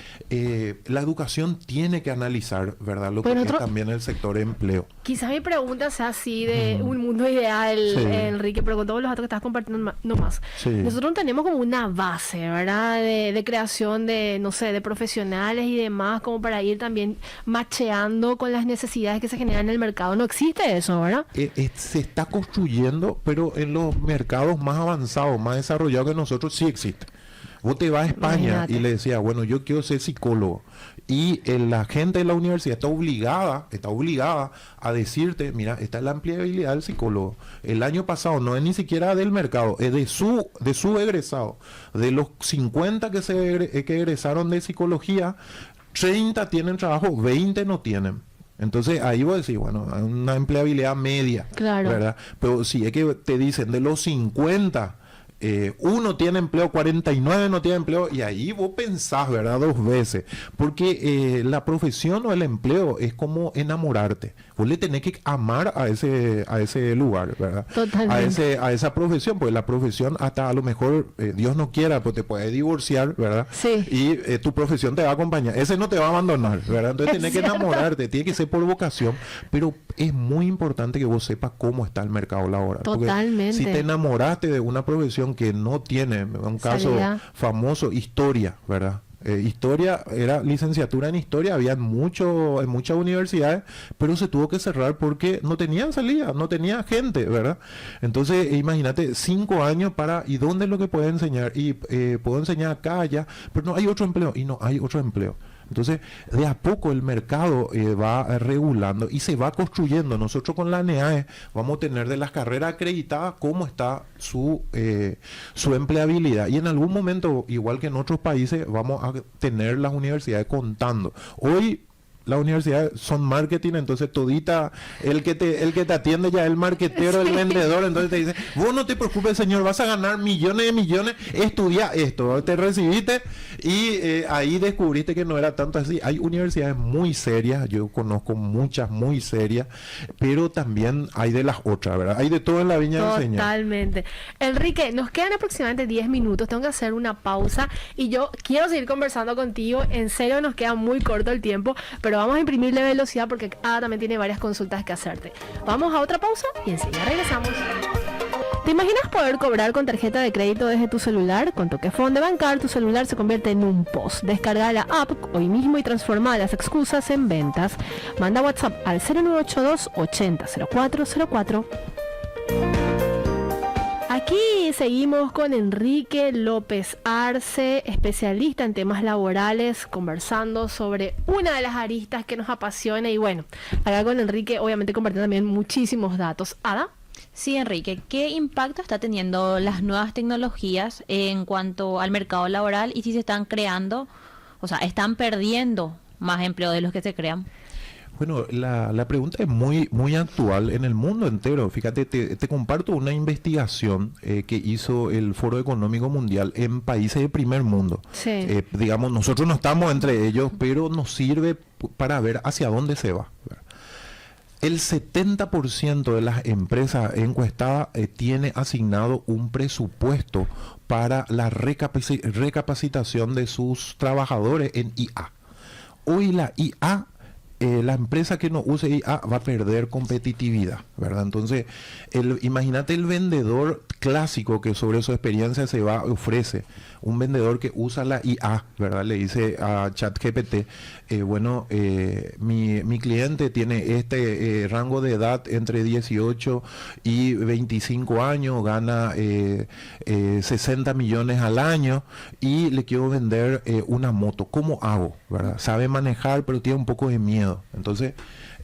la educación tiene que analizar, ¿verdad?, lo que es también el sector de empleo. Quizás mi pregunta sea así de un mundo ideal, Enrique, pero con todos los datos que estás compartiendo nomás. Sí. Nosotros tenemos como una base, ¿verdad?, de creación de, no sé, de profesionales y demás, como para ir también macheando con las necesidades que se generan en el mercado. No existe eso, ¿verdad? Se está construyendo, pero en los mercados más avanzados, más desarrollados que nosotros, sí existe. Vos te vas a España Imagínate. y le decías, bueno, yo quiero ser psicólogo. Y la gente de la universidad está obligada a decirte, mira, esta es la empleabilidad del psicólogo. El año pasado no es ni siquiera del mercado, es de su egresado. De los 50 que egresaron de psicología, 30 tienen trabajo, 20 no tienen. Entonces ahí vos decís, bueno, hay una empleabilidad media, Claro. ¿verdad? Pero si es que te dicen de los 50, uno tiene empleo, 49 no tiene empleo, y ahí vos pensás, ¿verdad? Dos veces, porque la profesión o el empleo es como enamorarte. Vos le tenés que amar a ese lugar, ¿verdad? Totalmente. A esa profesión, pues la profesión hasta a lo mejor, Dios no quiera, pues te puedes divorciar, ¿verdad? Sí. Y tu profesión te va a acompañar. Ese no te va a abandonar, ¿verdad? Entonces Es tenés que cierto. enamorarte, tiene que ser por vocación, pero es muy importante que vos sepas cómo está el mercado laboral. Porque Totalmente. si te enamoraste de una profesión que no tiene, un caso Salida. famoso, historia, ¿verdad? Historia, era licenciatura en historia, había en muchas universidades, pero se tuvo que cerrar porque no tenían salida, no tenía gente, ¿verdad? Entonces, imagínate, 5 años ¿y dónde es lo que puedo enseñar? Y puedo enseñar acá, allá, pero no hay otro empleo, y no hay otro empleo. Entonces, de a poco el mercado va regulando y se va construyendo. Nosotros con la ANEAE vamos a tener de las carreras acreditadas cómo está su empleabilidad. Y en algún momento, igual que en otros países, vamos a tener las universidades contando. Hoy las universidades son marketing, entonces todita, el que te atiende ya es el marketero, el vendedor, entonces te dice, vos no te preocupes señor, vas a ganar millones de millones, estudia esto, te recibiste y ahí descubriste que no era tanto así. Hay universidades muy serias, yo conozco muchas muy serias, pero también hay de las otras, ¿verdad? Hay de todo en la viña del Señor. Totalmente. Enrique, nos quedan aproximadamente 10 minutos, tengo que hacer una pausa y yo quiero seguir conversando contigo, en serio nos queda muy corto el tiempo, pero vamos a imprimirle velocidad porque Ada también tiene varias consultas que hacerte. Vamos a otra pausa y enseguida regresamos. ¿Te imaginas poder cobrar con tarjeta de crédito desde tu celular? Con Toquefón de Bancar, tu celular se convierte en un POS. Descarga la app hoy mismo y transforma las excusas en ventas. Manda WhatsApp al 0982 80 0404. Aquí seguimos con Enrique López Arce, especialista en temas laborales, conversando sobre una de las aristas que nos apasiona. Y bueno, acá con Enrique obviamente compartiendo también muchísimos datos. Ada. Sí, Enrique, ¿qué impacto está teniendo las nuevas tecnologías en cuanto al mercado laboral y si se están creando, o sea, están perdiendo más empleo de los que se crean? Bueno, la pregunta es muy, muy actual en el mundo entero. Fíjate, te comparto una investigación que hizo el Foro Económico Mundial en países de primer mundo. Sí. Digamos, nosotros no estamos entre ellos, pero nos sirve para ver hacia dónde se va, ¿verdad? El 70% de las empresas encuestadas tiene asignado un presupuesto para la recapacitación de sus trabajadores en IA. Hoy la IA, la empresa que no use IA va a perder competitividad, ¿verdad? Entonces, imagínate el vendedor clásico que sobre su experiencia ofrece, un vendedor que usa la IA, ¿verdad? Le dice a ChatGPT, mi cliente tiene este rango de edad entre 18 y 25 años, gana 60 millones al año y le quiero vender una moto. ¿Cómo hago? ¿Verdad? Sabe manejar, pero tiene un poco de miedo. Entonces,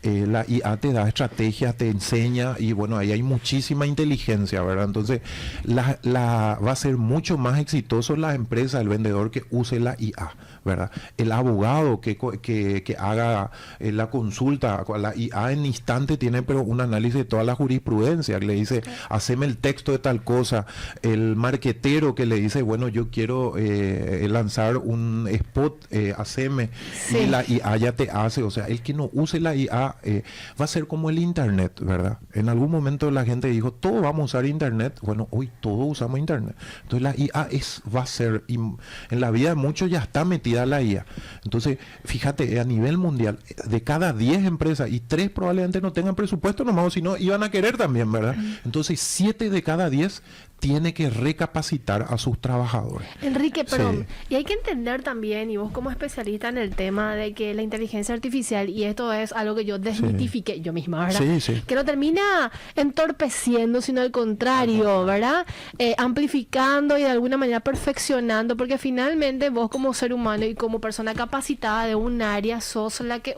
la IA te da estrategias, te enseña y bueno, ahí hay muchísima inteligencia, ¿verdad? Entonces, va a ser mucho más exitoso la empresa, el vendedor que use la IA, ¿verdad? El abogado que haga la consulta, la IA en instante tiene pero un análisis de toda la jurisprudencia, que le dice, haceme el texto de tal cosa, el marquetero que le dice, bueno, yo quiero lanzar un spot, haceme, Sí. y la IA ya te hace, o sea, el que no use la IA va a ser como el internet, ¿verdad? En algún momento la gente dijo, todos vamos a usar internet. Bueno, hoy todos usamos internet. Entonces la IA va a ser, en la vida de muchos ya está metida la IA. Entonces, fíjate, a nivel mundial, de cada 10 empresas, y 3 probablemente no tengan presupuesto nomás, o si no, iban a querer también, ¿verdad? Entonces, 7 de cada 10 tiene que recapacitar a sus trabajadores. Enrique, perdón, Sí. y hay que entender también, y vos como especialista en el tema, de que la inteligencia artificial, y esto es algo que yo desmitifiqué yo misma, ¿verdad? Sí, sí. Que no termina entorpeciendo, sino al contrario, ¿verdad? Amplificando y de alguna manera perfeccionando, porque finalmente vos como ser humano y como persona capacitada de un área sos la que,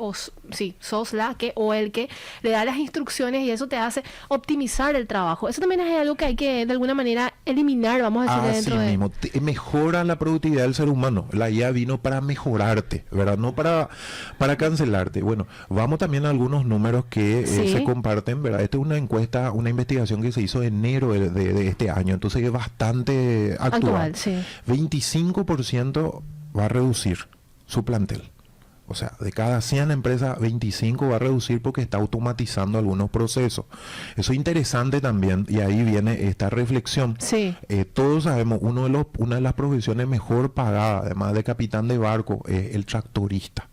o el que le da las instrucciones, y eso te hace optimizar el trabajo. Eso también es algo que hay que de alguna manera eliminar, vamos a decir, dentro mismo. Mejora la productividad del ser humano. La IA vino para mejorarte, ¿verdad? No para cancelarte. Bueno, vamos también a algunos números que se comparten, ¿verdad? Esta es una encuesta, una investigación que se hizo en enero de este año, entonces es bastante actual. Sí. 25% va a reducir su plantel. O sea, de cada 100 empresas, 25 va a reducir porque está automatizando algunos procesos. Eso es interesante también, y ahí viene esta reflexión. Sí. Todos sabemos, una de las profesiones mejor pagadas, además de capitán de barco, es el tractorista.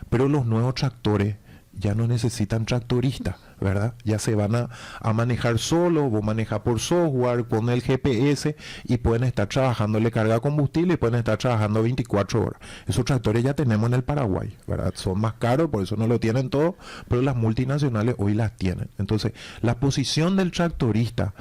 Pero los nuevos tractores ya no necesitan tractoristas, ¿verdad? Ya se van a manejar solo, vos manejas por software, con el GPS, y pueden estar trabajando, le carga combustible y pueden estar trabajando 24 horas. Esos tractores ya tenemos en el Paraguay, ¿verdad? Son más caros, por eso no lo tienen todo, pero las multinacionales hoy las tienen. Entonces, la posición del tractorista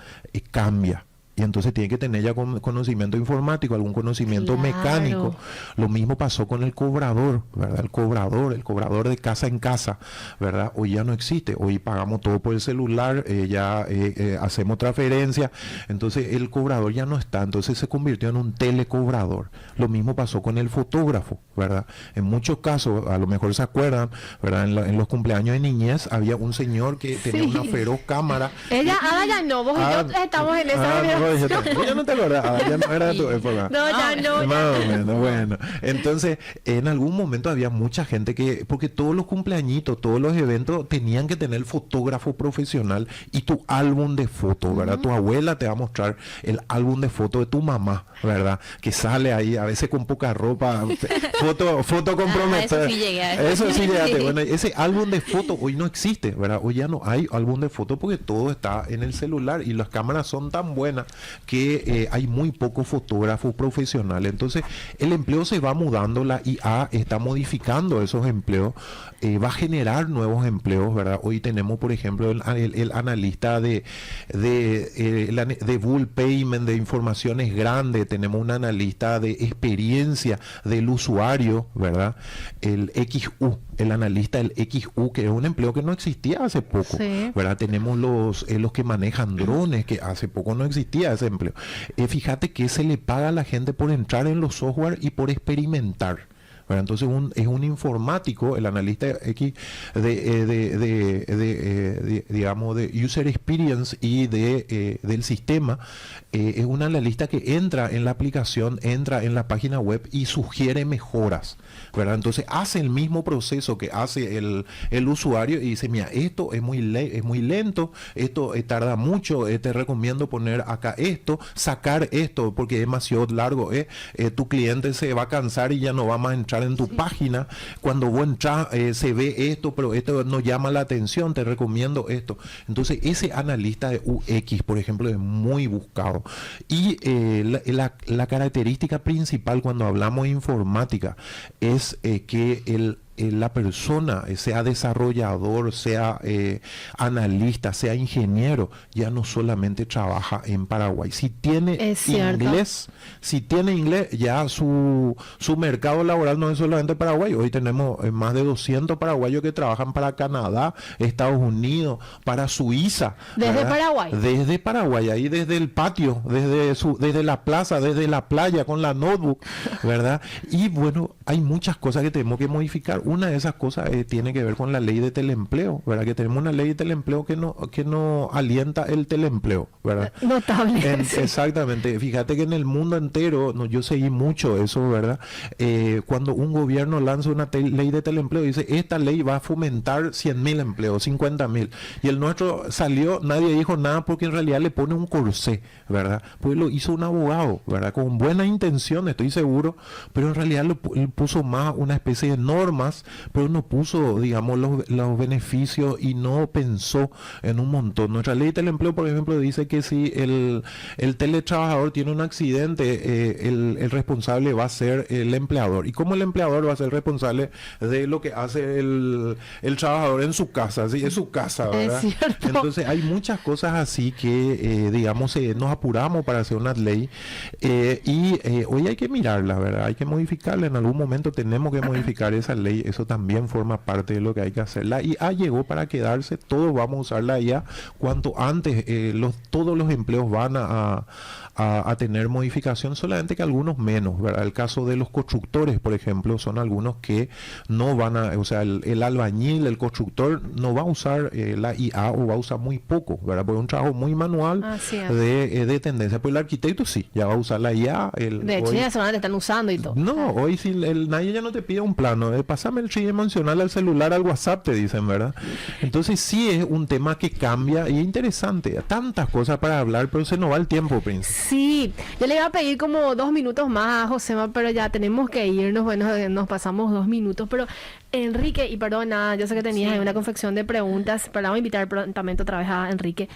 cambia. Y entonces tiene que tener ya conocimiento informático, algún conocimiento mecánico. Lo mismo pasó con el cobrador, ¿verdad? El cobrador de casa en casa, ¿verdad? Hoy ya no existe. Hoy pagamos todo por el celular, hacemos transferencia. Entonces el cobrador ya no está. Entonces se convirtió en un telecobrador. Lo mismo pasó con el fotógrafo, ¿verdad? En muchos casos, a lo mejor se acuerdan, ¿verdad? En los cumpleaños de niñez había un señor que tenía una feroz cámara. Ella, ya no, vos y yo estamos en esa ya no te acordás, ya no era tu época. No, ya no. Más o menos, bueno. Entonces, en algún momento había mucha gente porque todos los cumpleañitos, todos los eventos tenían que tener el fotógrafo profesional y tu álbum de fotos, ¿verdad? Tu abuela te va a mostrar el álbum de fotos de tu mamá, ¿verdad? Que sale ahí, a veces con poca ropa, foto comprometida. Eso sí llegaste. Bueno, ese álbum de fotos hoy no existe, ¿verdad? Hoy ya no hay álbum de fotos porque todo está en el celular y las cámaras son tan buenas que hay muy pocos fotógrafos profesionales. Entonces el empleo se va mudando, la IA está modificando esos empleos, va a generar nuevos empleos, ¿verdad? Hoy tenemos, por ejemplo, el analista de bull payment, de informaciones grandes, tenemos un analista de experiencia del usuario, ¿verdad? El analista del XU, que es un empleo que no existía hace poco, ¿verdad? Tenemos los que manejan drones, que hace poco no existía ese empleo. Fíjate que se le paga a la gente por entrar en los software y por experimentar. Bueno, entonces es un informático, el analista X digamos de user experience y del sistema, es un analista que entra en la aplicación, entra en la página web y sugiere mejoras, ¿verdad? Entonces hace el mismo proceso que hace el usuario y dice, mira, esto es muy lento, esto tarda mucho, te recomiendo poner acá esto, sacar esto porque es demasiado largo, tu cliente se va a cansar y ya no va más a entrar en tu página. Cuando vos entras, se ve esto, pero esto no llama la atención, te recomiendo esto. Entonces ese analista de UX, por ejemplo, es muy buscado. Y la característica principal cuando hablamos de informática es que la persona, sea desarrollador, sea analista, sea ingeniero, ya no solamente trabaja en Paraguay. Si tiene inglés, ya su mercado laboral no es solamente Paraguay. Hoy tenemos más de 200 paraguayos que trabajan para Canadá, Estados Unidos, para Suiza. ¿Desde Paraguay? Desde Paraguay, ahí desde el patio, desde la plaza, desde la playa, con la notebook, ¿verdad? Y bueno, hay muchas cosas que tenemos que modificar. Una de esas cosas tiene que ver con la ley de teleempleo, ¿verdad? Que tenemos una ley de teleempleo que no alienta el teleempleo, ¿verdad? Notable. Exactamente. Fíjate que en el mundo entero, yo seguí mucho eso, ¿verdad? Cuando un gobierno lanza una ley de teleempleo, dice, esta ley va a fomentar 100.000 empleos, 50.000. Y el nuestro salió, nadie dijo nada porque en realidad le pone un corsé, ¿verdad? Pues lo hizo un abogado, ¿verdad? Con buena intención, estoy seguro, pero en realidad le puso más una especie de normas más, pero no puso, digamos, los beneficios y no pensó en un montón. Nuestra ley del empleo, por ejemplo, dice que si el teletrabajador tiene un accidente, el responsable va a ser el empleador. Y como el empleador va a ser responsable de lo que hace el trabajador en su casa, ¿sí? Es su casa, ¿verdad? Es cierto. Entonces hay muchas cosas así que, digamos, nos apuramos para hacer una ley y hoy hay que mirarla, ¿verdad? Hay que modificarla, en algún momento tenemos que modificar esa ley, eso también forma parte de lo que hay que hacer. La IA llegó para quedarse, todos vamos a usar la IA cuanto antes, todos los empleos van a tener modificación, solamente que algunos menos, ¿verdad? El caso de los constructores, por ejemplo, son algunos que no van a, o sea, el albañil, el constructor no va a usar la IA o va a usar muy poco, ¿verdad? Porque es un trabajo muy manual de tendencia. Pues el arquitecto sí, ya va a usar la IA. De hecho, ya solamente están usando y todo. No, hoy sí, nadie ya no te pide un plano, pásame el tridimensional al celular, al WhatsApp, te dicen, ¿verdad? Entonces sí es un tema que cambia y es interesante. Tantas cosas para hablar, pero se nos va el tiempo, Prince. Sí, yo le iba a pedir como 2 minutos más a Josema, pero ya tenemos que irnos. Bueno, nos pasamos 2 minutos, pero Enrique, y perdona, yo sé que tenías ahí una confección de preguntas, pero vamos a invitar prontamente otra vez a Enrique.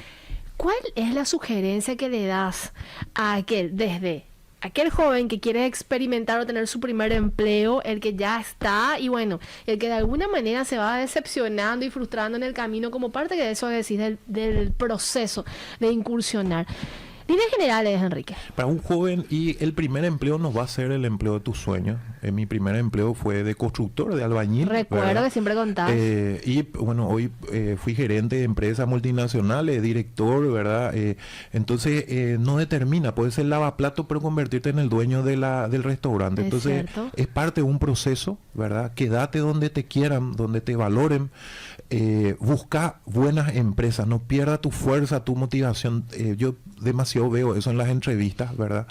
¿Cuál es la sugerencia que le das a aquel joven que quiere experimentar o tener su primer empleo, el que ya está y bueno, el que de alguna manera se va decepcionando y frustrando en el camino como parte de eso decís del proceso de incursionar? Líneas generales, Enrique. Para un joven, y el primer empleo no va a ser el empleo de tus sueños. Mi primer empleo fue de constructor, de albañil. Recuerdo, ¿verdad? Que siempre contás. Y bueno, hoy fui gerente de empresas multinacionales, director, ¿verdad? Entonces, no determina, puede ser lavaplato, pero convertirte en el dueño del restaurante. Entonces, es parte de un proceso, ¿verdad? Quédate donde te quieran, donde te valoren. Busca buenas empresas, no pierda tu fuerza, tu motivación. Yo demasiado veo eso en las entrevistas, ¿verdad?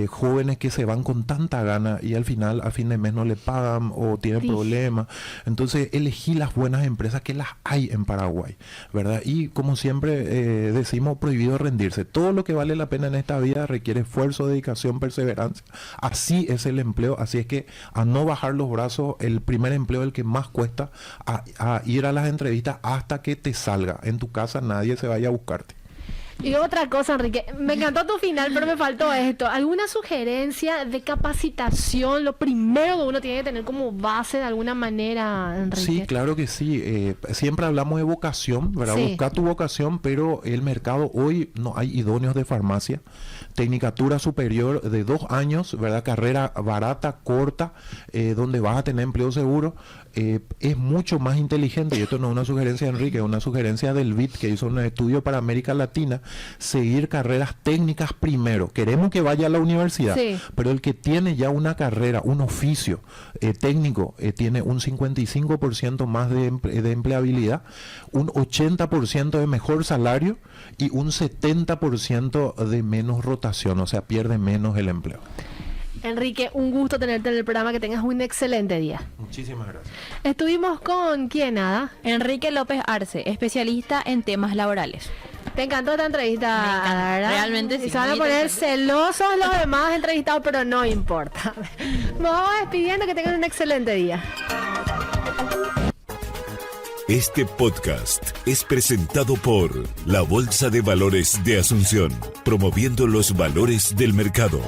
Jóvenes que se van con tanta gana y al final, a fin de mes no le pagan o tienen problemas. Entonces, elegí las buenas empresas, que las hay en Paraguay, ¿verdad? Y como siempre decimos, prohibido rendirse. Todo lo que vale la pena en esta vida requiere esfuerzo, dedicación, perseverancia. Así es el empleo, así es que a no bajar los brazos, el primer empleo es el que más cuesta, a ir a las entrevistas hasta que te salga. En tu casa nadie se vaya a buscarte. Y otra cosa, Enrique, me encantó tu final, pero me faltó esto. ¿Alguna sugerencia de capacitación? Lo primero que uno tiene que tener como base de alguna manera, Enrique. Sí, claro que sí. Siempre hablamos de vocación, ¿verdad? Sí. Busca tu vocación, pero el mercado hoy no hay idóneos de farmacia. Tecnicatura superior de 2 años, ¿verdad? Carrera barata, corta, donde vas a tener empleo seguro. Es mucho más inteligente, y esto no es una sugerencia de Enrique, es una sugerencia del BID, que hizo un estudio para América Latina, seguir carreras técnicas primero. Queremos que vaya a la universidad, pero el que tiene ya una carrera, un oficio técnico, tiene un 55% más de empleabilidad, un 80% de mejor salario y un 70% de menos rotación, o sea, pierde menos el empleo. Enrique, un gusto tenerte en el programa, que tengas un excelente día. Muchísimas gracias. Estuvimos con ¿quién, Ada? Enrique López Arce, especialista en temas laborales. Te encantó esta entrevista, ¿verdad? Realmente sí. Se van a poner celosos los demás entrevistados, pero no importa. Nos vamos despidiendo, que tengan un excelente día. Este podcast es presentado por la Bolsa de Valores de Asunción, promoviendo los valores del mercado.